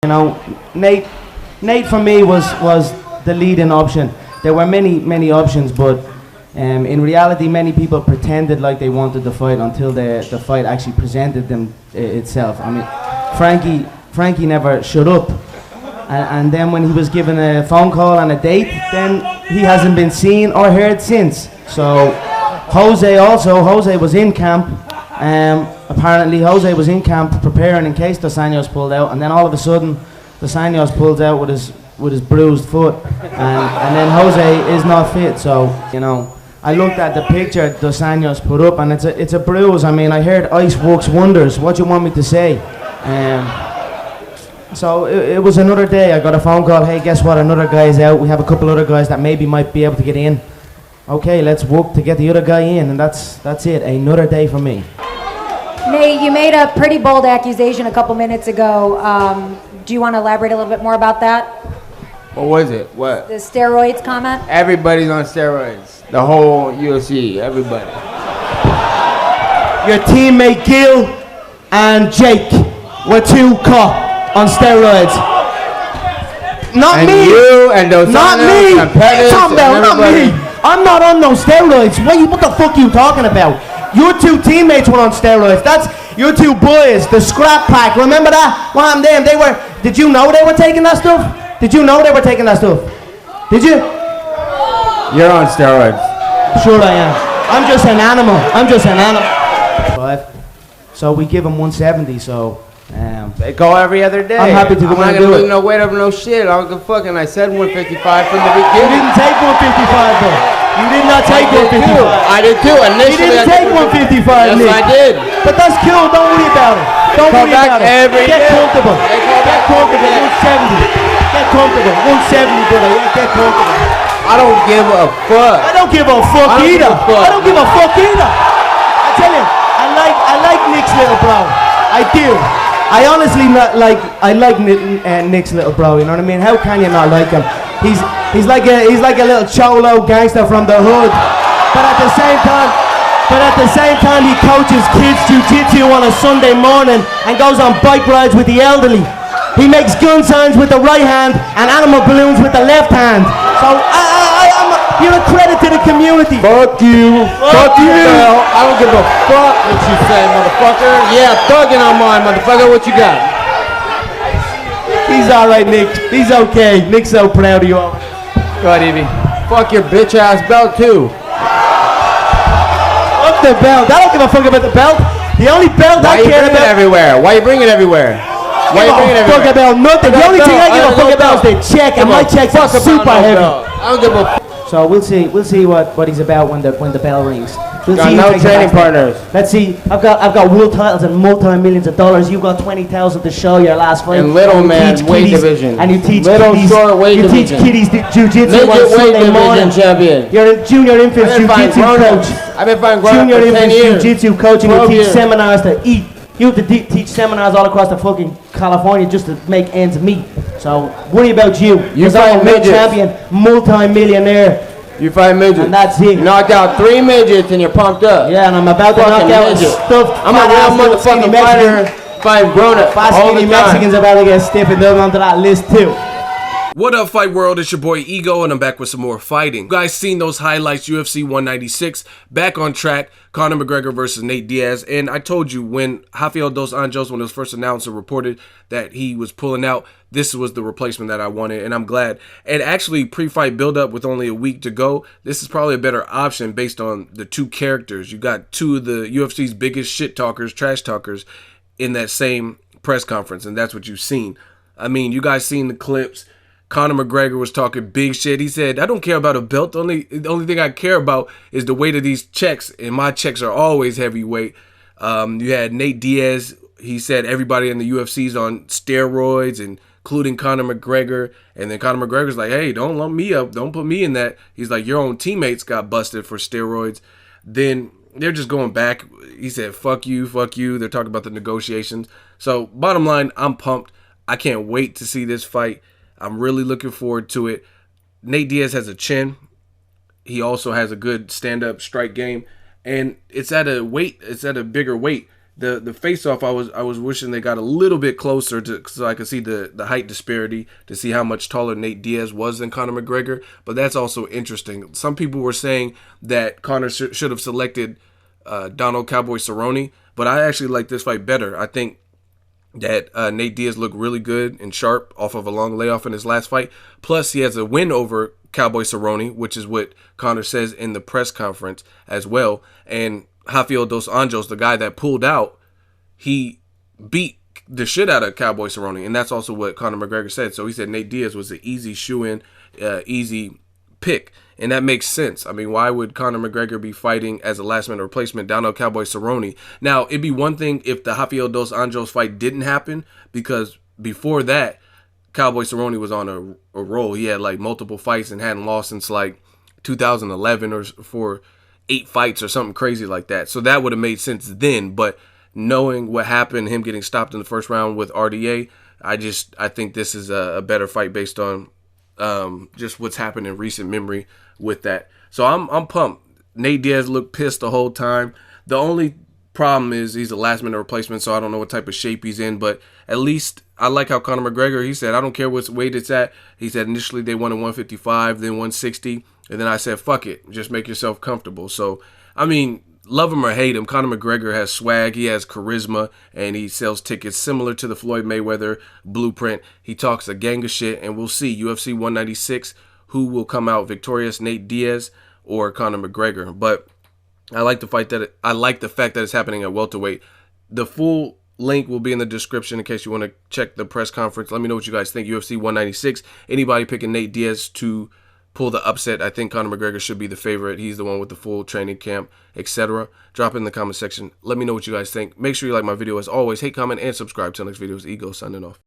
You know, Nate for me was the leading option. There were many options, but in reality, many people pretended like they wanted the fight until the fight actually presented itself. I mean, Frankie never shut up, and then when he was given a phone call and a date, then he hasn't been seen or heard since. So Jose was in camp. Apparently Jose was in camp preparing in case Dos Anjos pulled out, and then all of a sudden Dos Anjos pulls out with his bruised foot, and then Jose is not fit. So, you know, I looked at the picture Dos Anjos put up, and it's a bruise. I mean, I heard ice works wonders. What do you want me to say? So it was another day. I got a phone call. Hey, guess what? Another guy's out. We have a couple other guys that maybe might be able to get in. Okay, let's work to get the other guy in, and that's it. Another day for me. Nate, you made a pretty bold accusation a couple minutes ago. Do you want to elaborate a little bit more about that? What was it? What? The steroids comment? Everybody's on steroids. The whole UFC, everybody. Your teammate Gil and Jake were two caught on steroids. Not and me. You and those not me. Talking about not me. I'm not on no steroids. What the fuck are you talking about? Your two teammates were on steroids. That's your two boys, the scrap pack. Remember that? Well, I'm damn. Did you know they were taking that stuff? Did you know they were taking that stuff? Did you? You're on steroids. Sure I am. I'm just an animal. So we give them 170. So they go every other day. I'm happy to go and do it. I'm not gonna lose no weight over no shit. I don't give a fuck. And I said 155 from the beginning. You didn't take 155 though. You did not take 155. I did too. Initially, you didn't take 155. Yes, Nick. I did. But that's cool. Don't worry about it. Don't worry about it. Get comfortable. Get comfortable. 170. Get comfortable. 170, brother. Get comfortable. I don't give a fuck. I don't give a fuck either. I don't give a fuck either. I tell you, I like Nick's little bro. I do. I honestly like Nick's little bro. You know what I mean? How can you not like him? He's like a little cholo gangster from the hood. But at the same time, he coaches kids jiu-jitsu on a Sunday morning and goes on bike rides with the elderly. He makes gun signs with the right hand and animal balloons with the left hand. So you're a credit to the community. Fuck you. Fuck you. I don't give a fuck what you say, motherfucker. Yeah, thugging on mine, motherfucker. What you got? He's alright, Nick. He's okay. Nick's so proud of you all. Go ahead, Evie. Fuck your bitch ass belt too. Fuck the belt. I don't give a fuck about the belt. The only belt I care about. Why you bring it everywhere? Why you bring it everywhere? Fuck about nothing. The only thing I give a fuck about is the check, and my checks are super heavy. I don't give a fuck. So we'll see what he's about when the bell rings. We'll got no training partners. Let's see. I've got world titles and multi-millions of dollars. You've got 20,000 to show your last fight. And little man weight division. And you teach little kiddies, short weight division. You teach kiddies jiu-jitsu on Sunday morning. Champion. You're a junior infants jiu-jitsu coach. I've been fighting grown junior for 10 infants years. jiu-jitsu coach, and you teach seminars to eat. You have to teach seminars all across the fucking California just to make ends meet. So worry about you. You I'm a midgets. champion, multi-millionaire. You fight midgets. And that's it. You knocked out 3 midgets and you're pumped up. Yeah, and I'm about to knock out stuffed. I'm a real motherfucking fighter. Fighting grown up. All the Mexicans about to get stiffened up onto that list too. What up, Fight World? It's your boy Ego, and I'm back with some more fighting. You guys seen those highlights, UFC 196, back on track, Conor McGregor versus Nate Diaz. And I told you when Rafael Dos Anjos, when it was first announced and reported that he was pulling out, this was the replacement that I wanted, and I'm glad. And actually, pre-fight build-up with only a week to go, this is probably a better option based on the two characters. You got two of the UFC's biggest shit talkers, trash talkers, in that same press conference, and that's what you've seen. I mean, you guys seen the clips. Conor McGregor was talking big shit. He said, I don't care about a belt. The only thing I care about is the weight of these checks, and my checks are always heavyweight. You had Nate Diaz. He said everybody in the UFC is on steroids, including Conor McGregor. And then Conor McGregor's like, hey, don't lump me up. Don't put me in that. He's like, your own teammates got busted for steroids. Then they're just going back. He said, fuck you, fuck you. They're talking about the negotiations. So bottom line, I'm pumped. I can't wait to see this fight. I'm really looking forward to it. Nate Diaz has a chin. He also has a good stand-up strike game. And it's at a bigger weight. the face off, I was wishing they got a little bit closer to so I could see the height disparity, to see how much taller Nate Diaz was than Conor McGregor. But that's also interesting. Some people were saying that Conor should have selected Donald Cowboy Cerrone, but I actually like this fight better. I think that Nate Diaz looked really good and sharp off of a long layoff in his last fight. Plus, he has a win over Cowboy Cerrone, which is what Conor says in the press conference as well. And Rafael dos Anjos, the guy that pulled out, he beat the shit out of Cowboy Cerrone, and that's also what Conor McGregor said. So he said Nate Diaz was an easy shoe-in, easy pick, and that makes sense. I mean, why would Conor McGregor be fighting as a last-minute replacement down on Cowboy Cerrone? Now, it'd be one thing if the Rafael dos Anjos fight didn't happen, because before that, Cowboy Cerrone was on a roll. He had like multiple fights and hadn't lost since like 2011 or for 8 fights or something crazy like that. So that would have made sense then. But knowing what happened, him getting stopped in the first round with RDA, I think this is a better fight based on just what's happened in recent memory with that. So I'm pumped. Nate Diaz looked pissed the whole time. The only problem is he's a last minute replacement, so I don't know what type of shape he's in, but at least I like how Conor McGregor, he said, I don't care what weight it's at. He said initially they wanted 155, then 160, and then I said, fuck it, just make yourself comfortable. So, I mean, love him or hate him, Conor McGregor has swag, he has charisma, and he sells tickets similar to the Floyd Mayweather blueprint. He talks a gang of shit, and we'll see, UFC 196, who will come out victorious, Nate Diaz or Conor McGregor. But I like the fact that it's happening at welterweight. The full link will be in the description in case you want to check the press conference. Let me know what you guys think. UFC 196. Anybody picking Nate Diaz to pull the upset? I think Conor McGregor should be the favorite. He's the one with the full training camp, etc. Drop it in the comment section. Let me know what you guys think. Make sure you like my video as always. Hate, comment, and subscribe. Till next video is Ego signing off.